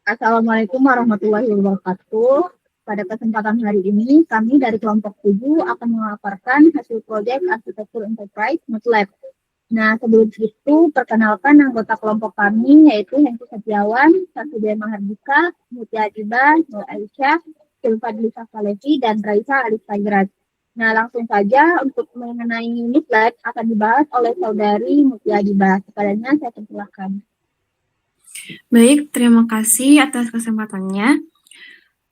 Assalamualaikum warahmatullahi wabarakatuh. Pada kesempatan hari ini, kami dari kelompok 7 akan melaporkan hasil proyek arsitektur enterprise MUTLab. Nah, sebelum itu, perkenalkan anggota kelompok kami, yaitu Hengki Setiawan, Sasudia Mahardika, Mutia Adiba, Nur Aisyah, Silvadli Safalevi, dan Raisa Alif Tagrat. Nah, langsung saja untuk mengenai MUTLab akan dibahas oleh Saudari Mutia Adiba. Kepadanya saya persilahkan. Baik, terima kasih atas kesempatannya.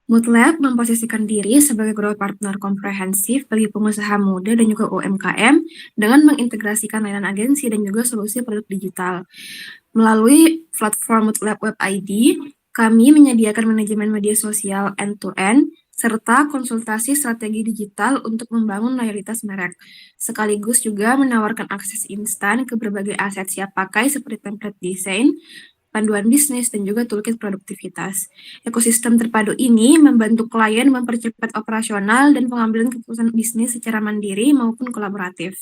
MUTLab memposisikan diri sebagai growth partner komprehensif bagi pengusaha muda dan juga UMKM dengan mengintegrasikan layanan agensi dan juga solusi produk digital. Melalui platform MUTLab Web ID, kami menyediakan manajemen media sosial end-to-end serta konsultasi strategi digital untuk membangun loyalitas merek, sekaligus juga menawarkan akses instan ke berbagai aset siap pakai seperti template desain, panduan bisnis, dan juga toolkit produktivitas. Ekosistem terpadu ini membantu klien mempercepat operasional dan pengambilan keputusan bisnis secara mandiri maupun kolaboratif.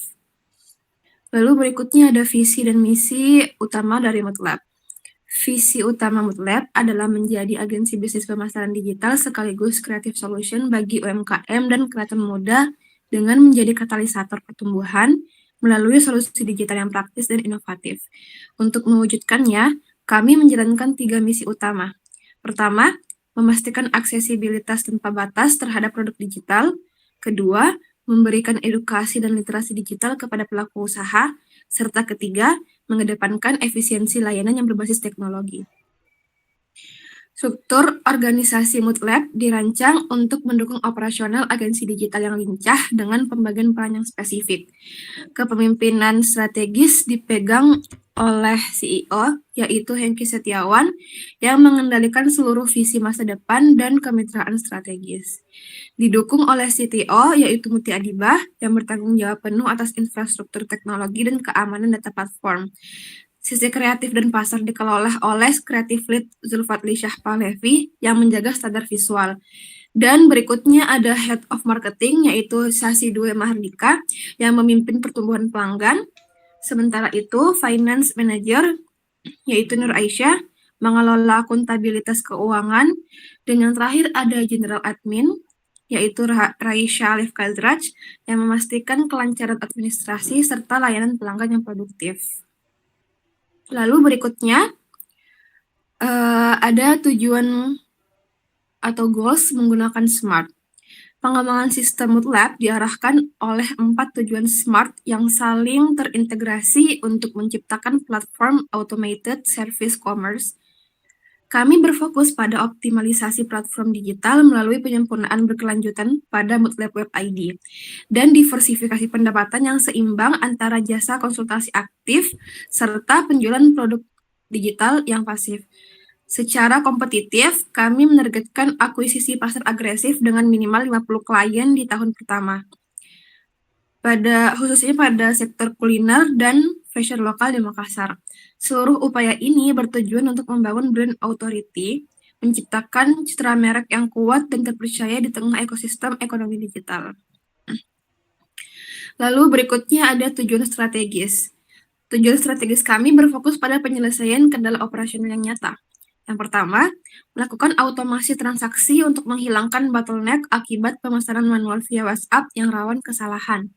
Lalu berikutnya ada visi dan misi utama dari MUTLab. Visi utama MUTLab adalah menjadi agensi bisnis pemasaran digital sekaligus creative solution bagi UMKM dan kreator muda dengan menjadi katalisator pertumbuhan melalui solusi digital yang praktis dan inovatif. Untuk mewujudkannya, kami menjalankan 3 misi utama. Pertama, memastikan aksesibilitas tanpa batas terhadap produk digital. Kedua, memberikan edukasi dan literasi digital kepada pelaku usaha. Serta ketiga, mengedepankan efisiensi layanan yang berbasis teknologi. Struktur organisasi MUTLab dirancang untuk mendukung operasional agensi digital yang lincah dengan pembagian peran yang spesifik. Kepemimpinan strategis dipegang oleh CEO, yaitu Hengki Setiawan, yang mengendalikan seluruh visi masa depan dan kemitraan strategis. Didukung oleh CTO, yaitu Mutia Adiba, yang bertanggung jawab penuh atas infrastruktur teknologi dan keamanan data platform. Sisi kreatif dan pasar dikelola oleh Creative Lead Zulfatli Syahpalevi yang menjaga standar visual. Dan berikutnya ada Head of Marketing, yaitu Sasudia Mahardika, yang memimpin pertumbuhan pelanggan. Sementara itu, Finance Manager, yaitu Nur Aisyah, mengelola akuntabilitas keuangan. Dan yang terakhir ada General Admin, yaitu Raisya Alif Kazraj, yang memastikan kelancaran administrasi serta layanan pelanggan yang produktif. Lalu berikutnya, ada tujuan atau goals menggunakan SMART. Pengembangan sistem MUTLab diarahkan oleh 4 tujuan SMART yang saling terintegrasi untuk menciptakan platform automated service commerce. Kami berfokus pada optimalisasi platform digital melalui penyempurnaan berkelanjutan pada MUTLab Web ID dan diversifikasi pendapatan yang seimbang antara jasa konsultasi aktif serta penjualan produk digital yang pasif. Secara kompetitif, kami menargetkan akuisisi pasar agresif dengan minimal 50 klien di tahun pertama. Khususnya pada sektor kuliner dan fashion lokal di Makassar. Seluruh upaya ini bertujuan untuk membangun brand authority, menciptakan citra merek yang kuat dan terpercaya di tengah ekosistem ekonomi digital. Lalu berikutnya ada tujuan strategis. Tujuan strategis kami berfokus pada penyelesaian kendala operasional yang nyata. Yang pertama, melakukan automasi transaksi untuk menghilangkan bottleneck akibat pemesanan manual via WhatsApp yang rawan kesalahan.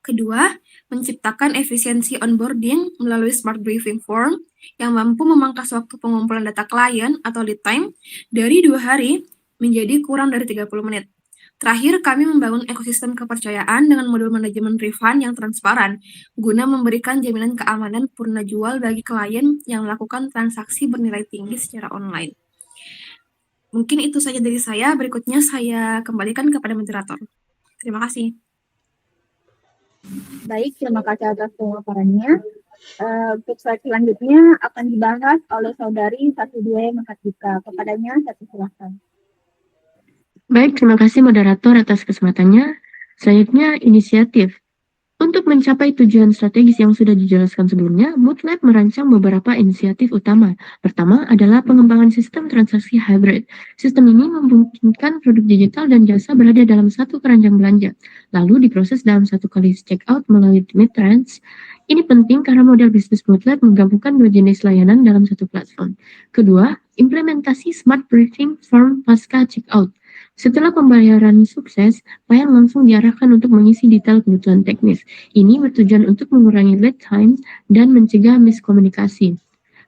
Kedua, menciptakan efisiensi onboarding melalui smart briefing form yang mampu memangkas waktu pengumpulan data klien atau lead time dari 2 hari menjadi kurang dari 30 menit. Terakhir, kami membangun ekosistem kepercayaan dengan modul manajemen refund yang transparan guna memberikan jaminan keamanan purna jual bagi klien yang melakukan transaksi bernilai tinggi secara online. Mungkin itu saja dari saya. Berikutnya saya kembalikan kepada moderator. Terima kasih. Baik, terima kasih atas pemaparannya. Untuk slide selanjutnya akan dibahas oleh Saudari Sasudia Mahardika. Kepadanya saya persilahkan. Baik, terima kasih moderator atas kesempatannya. Selanjutnya inisiatif. Untuk mencapai tujuan strategis yang sudah dijelaskan sebelumnya, Moodlab merancang beberapa inisiatif utama. Pertama adalah pengembangan sistem transaksi hybrid. Sistem ini memungkinkan produk digital dan jasa berada dalam satu keranjang belanja, lalu diproses dalam satu kali checkout melalui Midtrans. Ini penting karena model bisnis Moodlab menggabungkan dua jenis layanan dalam satu platform. Kedua, implementasi Smart Briefing Form pasca checkout. Setelah pembayaran sukses, klien langsung diarahkan untuk mengisi detail kebutuhan teknis. Ini bertujuan untuk mengurangi lead time dan mencegah miskomunikasi.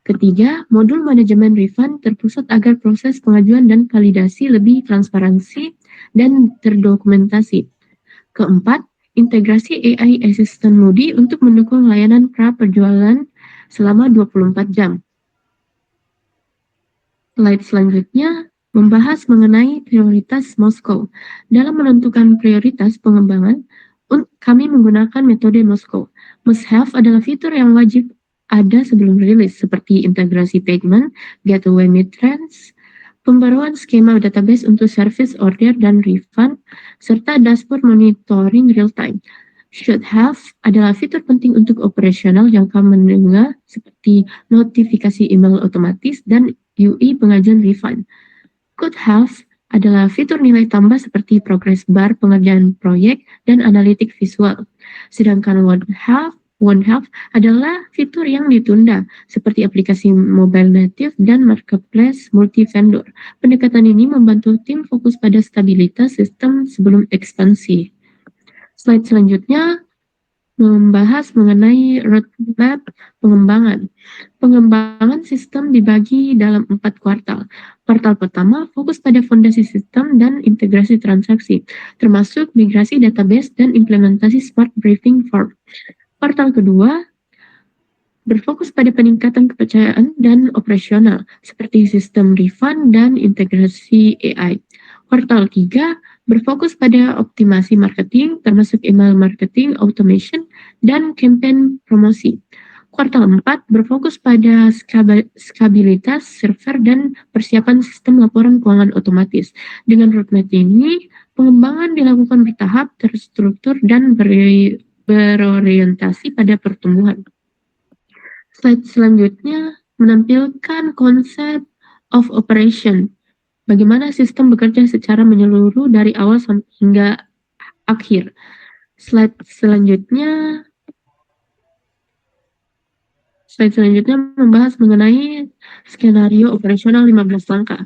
Ketiga, modul manajemen refund terpusat agar proses pengajuan dan validasi lebih transparansi dan terdokumentasi. Keempat, integrasi AI Assistant Moody untuk mendukung layanan pra-perjualan selama 24 jam. Slide selanjutnya membahas mengenai prioritas Moskow. Dalam menentukan prioritas pengembangan, kami menggunakan metode Moskow. Must have adalah fitur yang wajib ada sebelum rilis, seperti integrasi payment, gateway Midtrans, pembaruan skema database untuk service order dan refund, serta dashboard monitoring real-time. Should have adalah fitur penting untuk operasional jangka menengah, seperti notifikasi email otomatis dan UI pengajuan refund. Could have adalah fitur nilai tambah seperti progress bar pengerjaan proyek dan analitik visual. Sedangkan won't have adalah fitur yang ditunda seperti aplikasi mobile native dan marketplace multi-vendor. Pendekatan ini membantu tim fokus pada stabilitas sistem sebelum ekspansi. Slide selanjutnya membahas mengenai roadmap pengembangan. Pengembangan sistem dibagi dalam 4 kuartal. Kuartal pertama fokus pada fondasi sistem dan integrasi transaksi, termasuk migrasi database dan implementasi Smart Briefing Form. Kuartal kedua berfokus pada peningkatan kepercayaan dan operasional, seperti sistem refund dan integrasi AI. Kuartal 3 berfokus pada optimasi marketing, termasuk email marketing, automation, dan campaign promosi. Kuartal 4 berfokus pada skabilitas server dan persiapan sistem laporan keuangan otomatis. Dengan roadmap ini, pengembangan dilakukan bertahap, terstruktur, dan berorientasi pada pertumbuhan. Slide selanjutnya menampilkan konsep of operation. Bagaimana sistem bekerja secara menyeluruh dari awal hingga akhir. Slide selanjutnya membahas mengenai skenario operasional 15 langkah.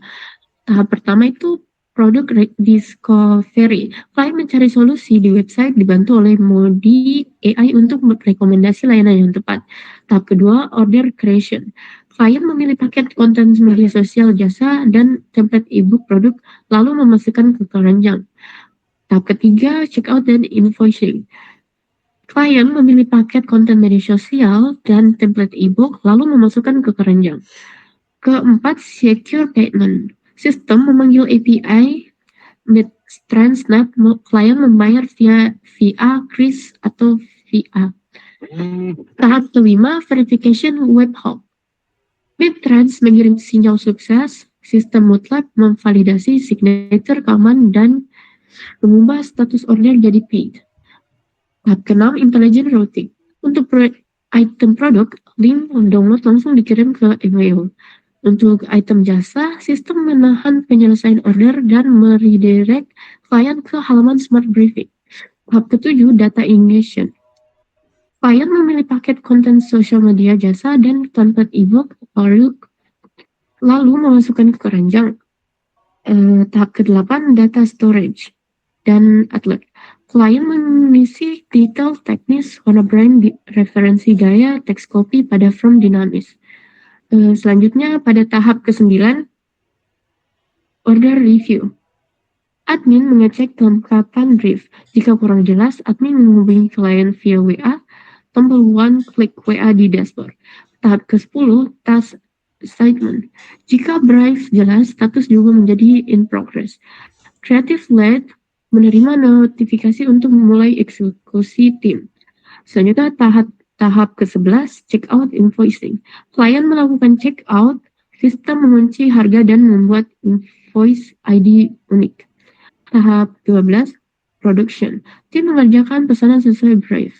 Tahap pertama itu product discovery. Klien mencari solusi di website dibantu oleh Moody AI untuk merekomendasi layanan yang tepat. Tahap kedua, order creation. Klien memilih paket konten media sosial jasa dan template ebook produk, lalu memasukkan ke keranjang. Tahap ketiga, checkout dan invoicing. Klien memilih paket konten media sosial dan template ebook, lalu memasukkan ke keranjang. Keempat, secure payment. Sistem memanggil API Midtrans, klien membayar via Kris atau via. Tahap kelima, verification webhook. Midtrans mengirim sinyal sukses, sistem Moodlab memvalidasi signature keamanan dan mengubah status order jadi paid. Tahap keenam, intelligent routing. Untuk item produk, link download langsung dikirim ke email. Untuk item jasa, sistem menahan penyelesaian order dan meredirect klien ke halaman Smart Briefing. Tahap ketujuh, data ingestion. Klien memilih paket konten sosial media jasa dan template ebook, lalu memasukkan ke keranjang. Tahap ke-8, data storage dan outlet. Klien mengisi detail teknis warna brand, referensi gaya, teks copy pada form dinamis. Selanjutnya pada tahap ke-9, order review. Admin mengecek kelengkapan brief. Jika kurang jelas, admin menghubungi klien via WA, tombol one klik WA di dashboard. Tahap ke-10, task assignment. Jika brief jelas, status juga menjadi in progress. Creative lead menerima notifikasi untuk memulai eksekusi tim. Selanjutnya tahap ke-11, checkout invoicing. Klien melakukan checkout, sistem mengunci harga dan membuat invoice ID unik. Tahap 12, production. Tim mengerjakan pesanan sesuai brief.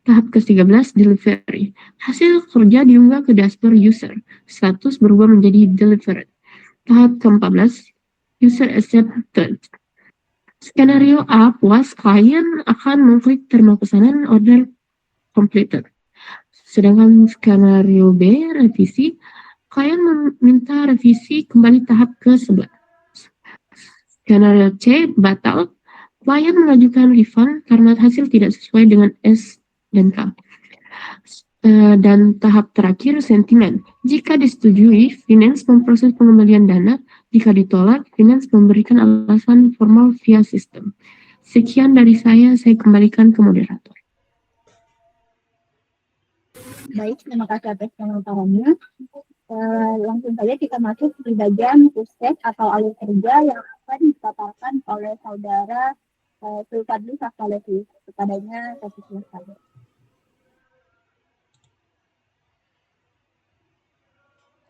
Tahap ke-13, delivery. Hasil kerja diunggah ke dashboard user. Status berubah menjadi delivered. Tahap ke-14, user accepted. Skenario A puas, klien akan mengklik terima pesanan order completed. Sedangkan skenario B, revisi, klien meminta revisi kembali tahap ke-11. Skenario C, batal, klien mengajukan refund karena hasil tidak sesuai dengan S dan K. Dan tahap terakhir, sentimen. Jika disetujui, finance memproses pengembalian dana. Jika ditolak, finance memberikan alasan formal via sistem. Sekian dari saya kembalikan ke moderator. Baik, terima kasih atas pemaparannya. Langsung saja kita masuk di bagian proses atau alur kerja yang akan dipaparkan oleh saudara Sulfadli Safalevi. Kepadanya, saya silakan.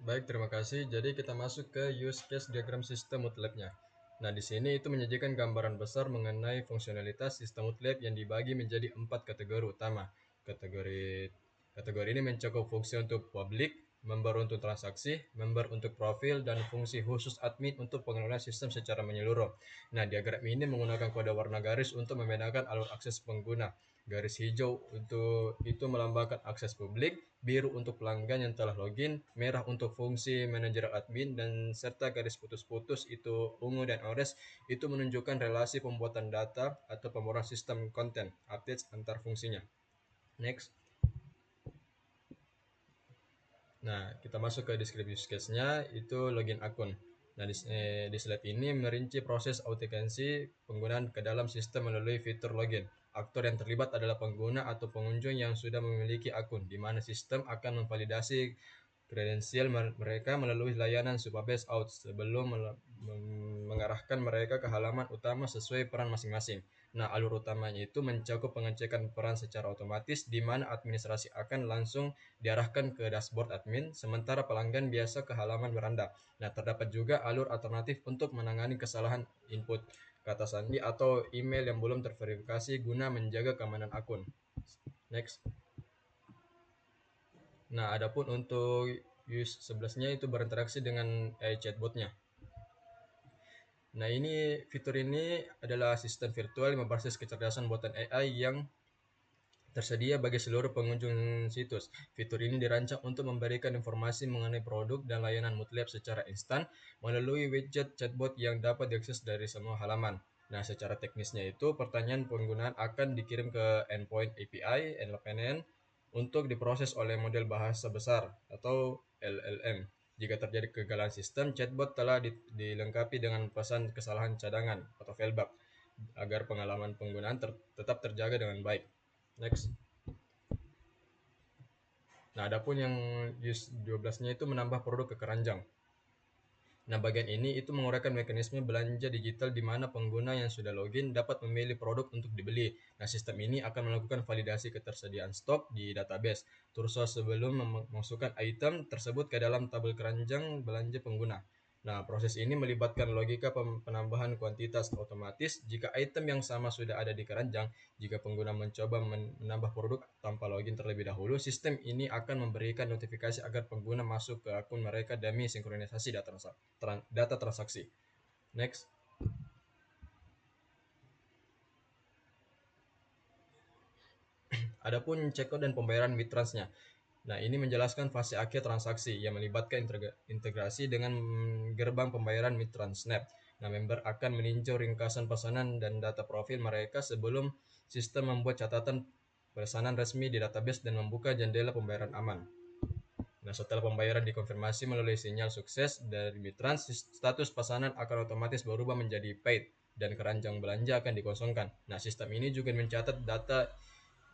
Baik, terima kasih. Jadi kita masuk ke use case diagram sistem MATLAB-nya. Nah, di sini itu menyajikan gambaran besar mengenai fungsionalitas sistem MATLAB yang dibagi menjadi 4 kategori utama. Kategori ini mencakup fungsi untuk publik, member untuk transaksi, member untuk profil, dan fungsi khusus admin untuk pengelolaan sistem secara menyeluruh. Nah, diagram ini menggunakan kode warna garis untuk membedakan alur akses pengguna. Garis hijau untuk itu melambangkan akses publik, biru untuk pelanggan yang telah login, merah untuk fungsi manajer admin, dan serta garis putus-putus itu ungu dan orange itu menunjukkan relasi pembuatan data atau pemrograman sistem konten updates antar fungsinya. Next. Nah, kita masuk ke deskripsi use case-nya, itu login akun. Nah, di slide ini merinci proses autentikasi penggunaan ke dalam sistem melalui fitur login. Aktor yang terlibat adalah pengguna atau pengunjung yang sudah memiliki akun, di mana sistem akan memvalidasi kredensial mereka melalui layanan Supabase Out sebelum mengarahkan mereka ke halaman utama sesuai peran masing-masing. Nah, alur utamanya itu mencakup pengecekan peran secara otomatis, di mana administrasi akan langsung diarahkan ke dashboard admin, sementara pelanggan biasa ke halaman beranda. Nah, terdapat juga alur alternatif untuk menangani kesalahan input kata sandi atau email yang belum terverifikasi guna menjaga keamanan akun. Next. Nah, adapun untuk use 11-nya itu berinteraksi dengan AI chatbot-nya. Nah, fitur ini adalah asisten virtual yang berbasis kecerdasan buatan AI yang tersedia bagi seluruh pengunjung situs. Fitur ini dirancang untuk memberikan informasi mengenai produk dan layanan MATLAB secara instan melalui widget chatbot yang dapat diakses dari semua halaman. Nah, secara teknisnya itu pertanyaan penggunaan akan dikirim ke endpoint API LPNN untuk diproses oleh model bahasa besar atau LLM. Jika terjadi kegagalan sistem, chatbot telah dilengkapi dengan pesan kesalahan cadangan atau failback agar pengalaman penggunaan tetap terjaga dengan baik. Next. Nah, adapun yang use 12-nya itu menambah produk ke keranjang. Nah, bagian ini itu menguraikan mekanisme belanja digital di mana pengguna yang sudah login dapat memilih produk untuk dibeli. Nah, sistem ini akan melakukan validasi ketersediaan stok di database terus sebelum memasukkan item tersebut ke dalam tabel keranjang belanja pengguna. Nah, proses ini melibatkan logika penambahan kuantitas otomatis jika item yang sama sudah ada di keranjang. Jika pengguna mencoba menambah produk tanpa login terlebih dahulu, sistem ini akan memberikan notifikasi agar pengguna masuk ke akun mereka demi sinkronisasi data transaksi. Next. Adapun checkout dan pembayaran Mitrans-nya. Nah, ini menjelaskan fase akhir transaksi yang melibatkan integrasi dengan gerbang pembayaran Mitrans Snap. Nah, member akan meninjau ringkasan pesanan dan data profil mereka sebelum sistem membuat catatan pesanan resmi di database dan membuka jendela pembayaran aman. Nah, setelah pembayaran dikonfirmasi melalui sinyal sukses dari Mitrans, status pesanan akan otomatis berubah menjadi paid dan keranjang belanja akan dikosongkan. Nah, sistem ini juga mencatat data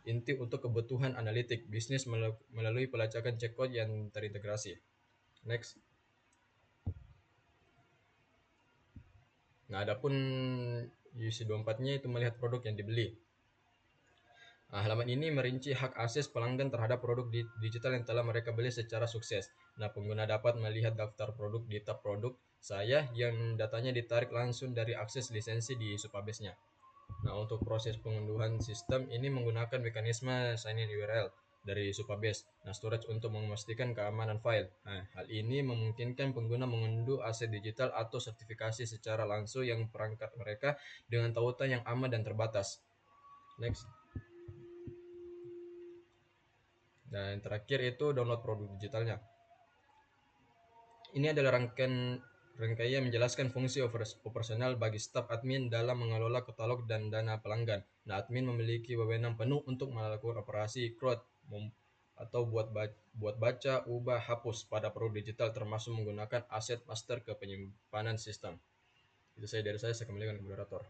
inti untuk kebutuhan analitik bisnis melalui pelacakan checkpoint yang terintegrasi. Next. Nah, adapun UC24-nya itu melihat produk yang dibeli. Nah, halaman ini merinci hak akses pelanggan terhadap produk digital yang telah mereka beli secara sukses. Nah, pengguna dapat melihat daftar produk di tab produk saya yang datanya ditarik langsung dari akses lisensi di Supabase-nya. Nah, untuk proses pengunduhan sistem ini menggunakan mekanisme sign-in URL dari Supabase. Nah, storage untuk memastikan keamanan file. Nah, hal ini memungkinkan pengguna mengunduh aset digital atau sertifikasi secara langsung yang perangkat mereka dengan tautan yang aman dan terbatas. Next. Dan yang terakhir itu download produk digitalnya. Ini adalah rangkaian menjelaskan fungsi operasional bagi staf admin dalam mengelola katalog dan dana pelanggan. Nah, admin memiliki wewenang penuh untuk melakukan operasi crowd atau buat baca, ubah, hapus pada produk digital termasuk menggunakan aset master ke penyimpanan sistem. Itu saya dari saya kembalikan ke moderator.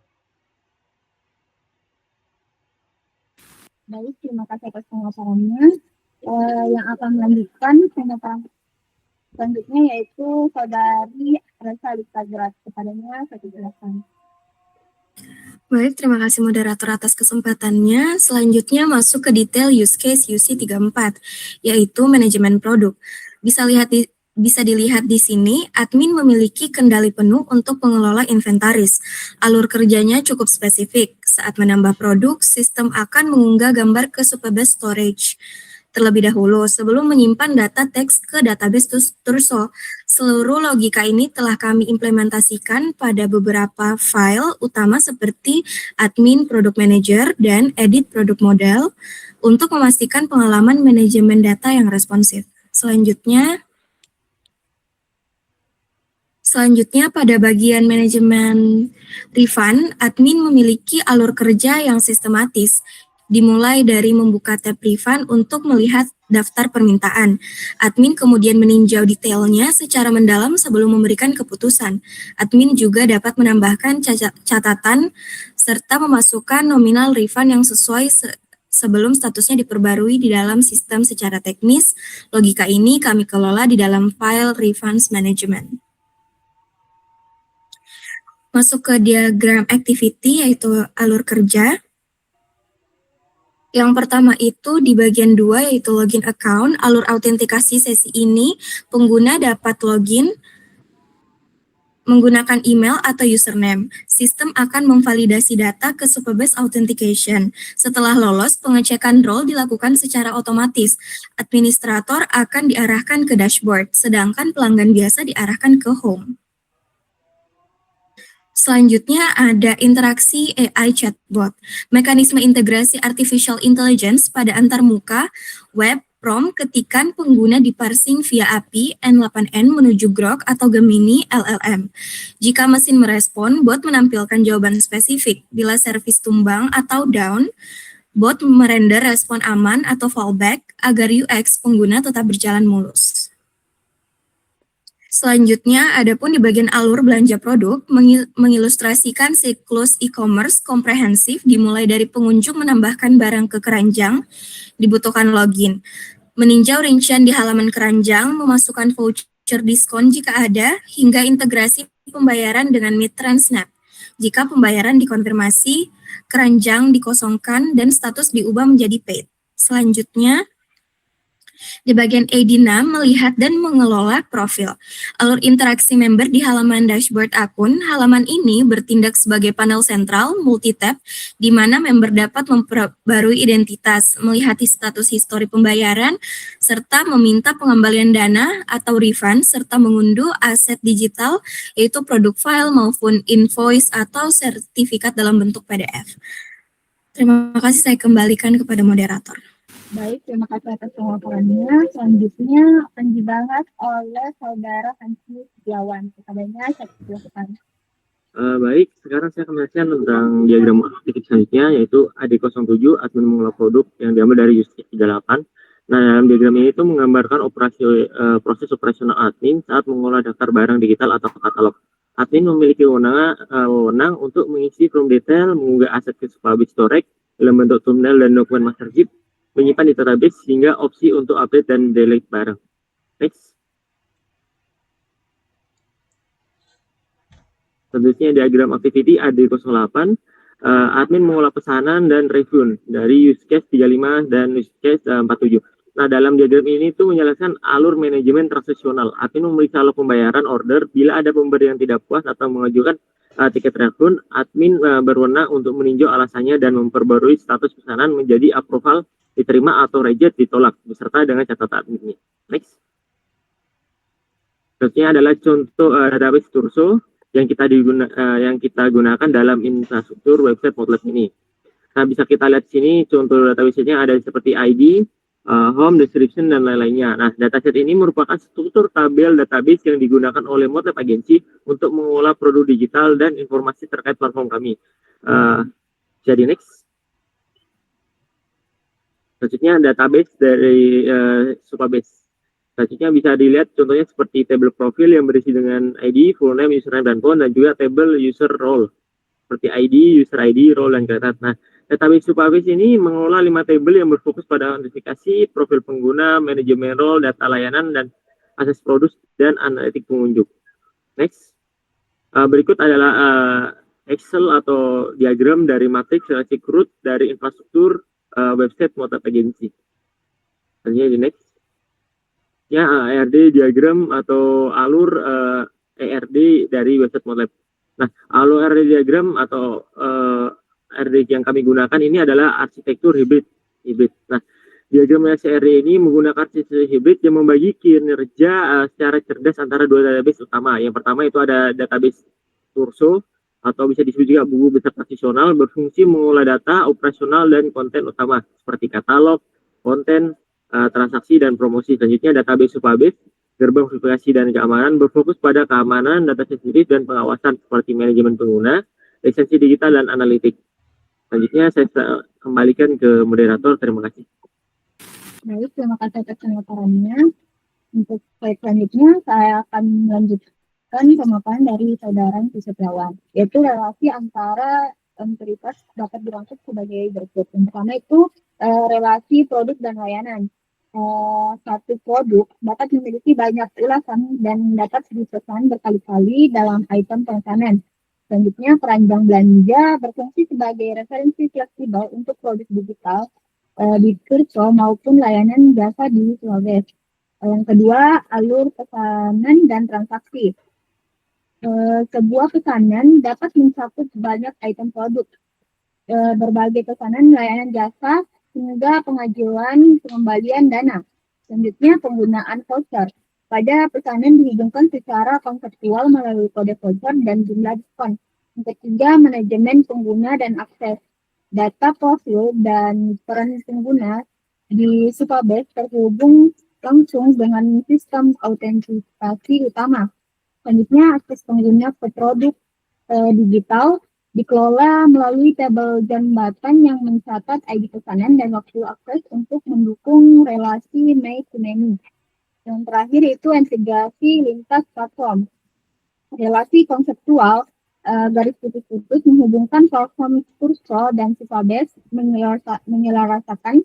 Baik, terima kasih atas pemaparannya. Yang akan melanjutkan pemaparan selanjutnya yaitu Saudari Resa Listagrat. Kepadanya saya silakan. Baik, terima kasih moderator atas kesempatannya. Selanjutnya masuk ke detail use case UC34, yaitu manajemen produk. Bisa dilihat di sini, admin memiliki kendali penuh untuk mengelola inventaris. Alur kerjanya cukup spesifik. Saat menambah produk, sistem akan mengunggah gambar ke Supabase Storage. Terlebih dahulu, sebelum menyimpan data teks ke database Turso, seluruh logika ini telah kami implementasikan pada beberapa file utama seperti admin product manager dan edit product model untuk memastikan pengalaman manajemen data yang responsif. Selanjutnya pada bagian manajemen refund, admin memiliki alur kerja yang sistematis, dimulai dari membuka tab refund untuk melihat daftar permintaan. Admin kemudian meninjau detailnya secara mendalam sebelum memberikan keputusan. Admin juga dapat menambahkan catatan serta memasukkan nominal refund yang sesuai sebelum statusnya diperbarui di dalam sistem secara teknis. Logika ini kami kelola di dalam file refunds management. Masuk ke diagram activity yaitu alur kerja. Yang pertama itu di bagian 2 yaitu login account, alur autentikasi sesi ini pengguna dapat login menggunakan email atau username. Sistem akan memvalidasi data ke Supabase Authentication. Setelah lolos, pengecekan role dilakukan secara otomatis. Administrator akan diarahkan ke dashboard, sedangkan pelanggan biasa diarahkan ke home. Selanjutnya ada interaksi AI chatbot. Mekanisme integrasi artificial intelligence pada antarmuka, web, prompt ketikan pengguna diparsing via API N8N menuju Grok atau Gemini LLM. Jika mesin merespon, bot menampilkan jawaban spesifik. Bila servis tumbang atau down, bot merender respon aman atau fallback agar UX pengguna tetap berjalan mulus. Selanjutnya, adapun di bagian alur belanja produk, mengilustrasikan siklus e-commerce komprehensif dimulai dari pengunjung menambahkan barang ke keranjang, dibutuhkan login, meninjau rincian di halaman keranjang, memasukkan voucher diskon jika ada, hingga integrasi pembayaran dengan mid-transnap. Jika pembayaran dikonfirmasi, keranjang dikosongkan, dan status diubah menjadi paid. Selanjutnya, di bagian AD6, melihat dan mengelola profil. Alur interaksi member di halaman dashboard akun. Halaman ini bertindak sebagai panel sentral multi-tab, di mana member dapat memperbarui identitas, melihat status histori pembayaran, serta meminta pengembalian dana atau refund, serta mengunduh aset digital, yaitu produk file maupun invoice atau sertifikat dalam bentuk PDF. Terima kasih, saya kembalikan kepada moderator. Baik, terima kasih atas pemaparannya. Selanjutnya akan dibahas oleh Saudara Hansi Setiawan. Kepadanya saya silakan. Baik, sekarang saya akan menjelaskan tentang diagram aktivitas selanjutnya, yaitu AD07, admin mengelola produk yang diambil dari use case 38. Nah, dalam diagram ini itu menggambarkan proses operasional admin saat mengelola daftar barang digital atau katalog. Admin memiliki wewenang untuk mengisi form detail, mengunggah aset ke Supabase Storage dalam bentuk thumbnail dan dokumen master zip, menyimpan di database hingga opsi untuk update dan delete barang. Next. Selanjutnya diagram activity AD08, admin mengolah pesanan dan review dari use case 35 dan use case 47. Nah, dalam diagram ini itu menjelaskan alur manajemen transaksional. Admin memeriksa alur pembayaran order bila ada pemberi yang tidak puas atau mengajukan tiket refund, admin berwenang untuk meninjau alasannya dan memperbarui status pesanan menjadi approval, diterima atau reject, ditolak, beserta dengan catatan adminnya. Next. Selanjutnya adalah contoh database Turso yang kita gunakan dalam infrastruktur website Motlab ini. Nah, bisa kita lihat sini contoh database-nya ada seperti ID, home, description, dan lain-lainnya. Nah, dataset ini merupakan struktur tabel database yang digunakan oleh Motlab Agency untuk mengolah produk digital dan informasi terkait platform kami. Jadi next. Selanjutnya database dari Supabase. Selanjutnya bisa dilihat contohnya seperti tabel profil yang berisi dengan ID, full name, username, dan phone, dan juga tabel user role seperti ID, user ID, role, dan kreatif. Nah, database Supabase ini mengolah 5 tabel yang berfokus pada identifikasi, profil pengguna, manajemen role, data layanan, dan akses produk dan analitik pengunjung. Next. Berikut adalah Excel atau diagram dari matriks relasi root dari infrastruktur website Motlab Agency. Selanjutnya di next. Ya, ARD diagram atau alur ERD dari website Motlab. Nah, alur ERD diagram atau ERD yang kami gunakan ini adalah arsitektur hibrid. Nah, diagram ERD ini menggunakan arsitektur hibrid yang membagi kinerja secara cerdas antara dua database utama. Yang pertama itu ada database Turso atau bisa disebut juga buku besar tradisional, berfungsi mengolah data operasional dan konten utama seperti katalog, konten, transaksi, dan promosi. Selanjutnya database Supabase, gerbang verifikasi dan keamanan, berfokus pada keamanan, data sensitif, dan pengawasan seperti manajemen pengguna, lisensi digital, dan analitik. Selanjutnya saya kembalikan ke moderator. Terima kasih. Baik, terima kasih atas pemaparannya. Untuk slide selanjutnya saya akan melanjutkan pemaparan dari saudara Setiawan, yaitu relasi antara entitas dapat dirangkum sebagai berikut. Yang pertama itu relasi produk dan layanan. Satu produk dapat memiliki banyak ulasan dan dapat dipesan berkali-kali dalam item pemesanan. Selanjutnya, keranjang belanja berfungsi sebagai referensi fleksibel untuk produk digital di Turso maupun layanan jasa di Supabase. Yang kedua, alur pesanan dan transaksi. Sebuah pesanan dapat mencakup banyak item produk, berbagai pesanan, layanan jasa, hingga pengajuan pengembalian dana. Selanjutnya, penggunaan voucher. Pada pesanan dihubungkan secara konseptual melalui kode voucher dan jumlah diskon. Yang ketiga, manajemen pengguna dan akses. Data profil dan peran pengguna di Supabase terhubung langsung dengan sistem autentikasi utama. Selanjutnya, akses pengguna ke produk digital dikelola melalui tabel jambatan yang mencatat ID pesanan dan waktu akses untuk mendukung relasi make to many. Yang terakhir itu integrasi lintas platform. Relasi konseptual garis putus-putus menghubungkan platform Turso dan Supabase menyelarasakan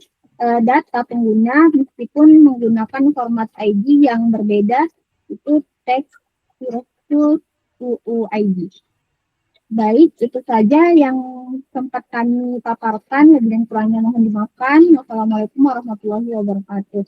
data pengguna meskipun menggunakan format ID yang berbeda, itu text versus UUID. Baik, itu saja yang sempat kami paparkan. Lebih dan kurangnya mohon dimaafkan. Wassalamualaikum warahmatullahi wabarakatuh.